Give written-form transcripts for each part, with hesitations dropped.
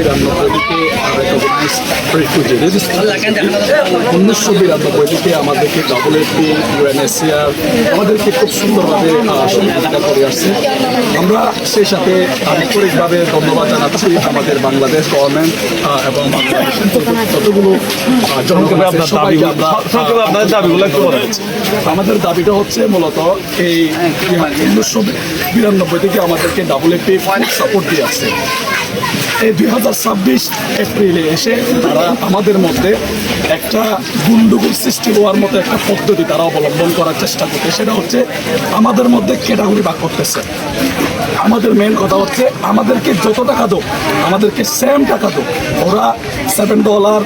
থেকে recognise refugee register 1992 থেকে আমাদেরকে WFP UNHCR আমাদেরকে খুব সুন্দরভাবে সহযোগিতা করে আসছে। আমরা সেই সাথে আন্তরিকভাবে ধন্যবাদ জানাচ্ছি আমাদের বাংলাদেশ গভর্নমেন্ট এবং যতগুলো আমাদের দাবিটা হচ্ছে মূলত এই 1992 থেকে আমাদেরকে WFP সাপোর্ট দিয়ে আসছে। এই 2026 এপ্রিলে এসে তারা আমাদের মধ্যে একটা গুন্ডুগুল সৃষ্টি হওয়ার মতো একটা পদ্ধতি তারা অবলম্বন করার চেষ্টা করতে, সেটা হচ্ছে আমাদের মধ্যে ক্যাটাগরি ভাগ করতেছে। আমাদের মেন কথা হচ্ছে আমাদেরকে যত টাকা দো, আমাদেরকে সেম টাকা দো। ওরা $7, $10,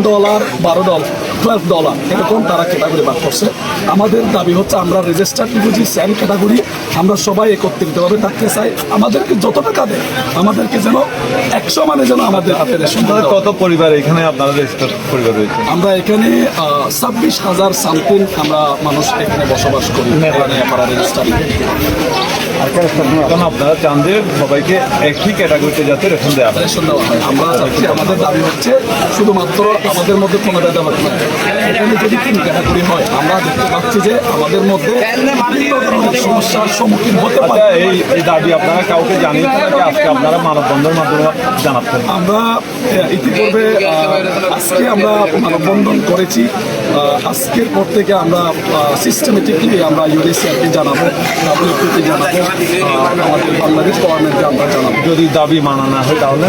$12, $12 এরকম তারা ক্যাটাগরি ভাগ করছে। আমাদের দাবি হচ্ছে আমরা রেজিস্টার্ড রিফিউজি সেম ক্যাটাগরি আমরা সবাই একত্রিতভাবে থাকতে চাই। আমাদেরকে যত টাকা দেয় আমাদেরকে যেন 100 মানে যেন আমাদের হাতে রেশন। কত পরিবার এখানে আপনারা রেজিস্টার্ড পরিবার রয়েছে? আমরা এখানে 26,000 সামথিং আমরা মানুষ এখানে বসবাস করি রেজিস্টার। এখন আপনারা চান যে সবাইকে একই ক্যাটাগরিতে যাতে রেশন দেওয়া হয়। রেশন দেওয়া হয় আমরা চাচ্ছি, আমাদের দাবি হচ্ছে শুধুমাত্র আমাদের মধ্যে কোনো ভেদাভেদ নয়। এখানে যদি 3 ক্যাটাগরি হয় আমরা দেখতে পাচ্ছি যে আমাদের মধ্যে সমস্যার সম্মুখীন হতে পারে। এই দাবি আপনারা কাউকে জানিয়েছেন নাকি আজকে আপনারা মানববন্ধনের মাধ্যমে জানাচ্ছেন? আমরা ইতিপূর্বে আজকে আমরা মানববন্ধন করেছি। আজকের পর থেকে আমরা সিস্টেমেটিকলি আমরা UNHCRকে জানাবো, WFPকে জানাবো, আমাদের বাংলাদেশ গভর্নমেন্টকে আমরা জানাবো। যদি দাবি মানা না হয় তাহলে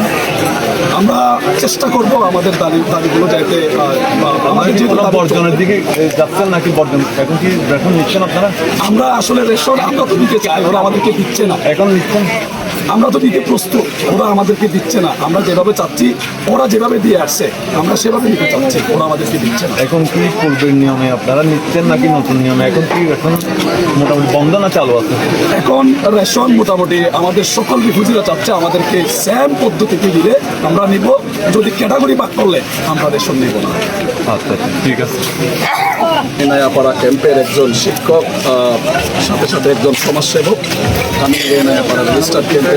আমরা চেষ্টা করব আমাদের দাবিগুলো যাতে আমাদের যেহেতু বর্জনের দিকে যাচ্ছেন নাকি বর্জন এখন কি রেশন নিচ্ছেন আপনারা? আমরা আসলে রেশন আমরা তো দিতে চাই, ওরা আমাদেরকে দিচ্ছে না। এখন নিচ্ছেন? আমরা তো দিতে প্রস্তুত, ওরা আমাদেরকে দিচ্ছে না। আমরা যেভাবে চাচ্ছি ওরা যেভাবে দিয়ে আসছে আমরা সেভাবে নিতে চাচ্ছি, ওরা আমাদেরকে দিচ্ছে না। এখন কি পূর্বের নিয়মে আপনারা নিচ্ছেন নাকি নতুন নিয়মে? এখন কি এখন মোটামুটি বন্ধ না চালু আছে? এখন রেশন মোটামুটি আমাদের সকল রিফিউজিরা চাচ্ছে আমাদেরকে সেম পদ্ধতিতে দিলে আমরা নিব, যদি ক্যাটাগরি ভাগ করলে আমরা রেশন নিব না। আচ্ছা ঠিক আছে। নায়াপাড়া ক্যাম্পের একজন শিক্ষক, সাথে সাথে একজন সমাজসেবক। আমি নায়াপাড়া রেজিস্টার ক্যাম্পের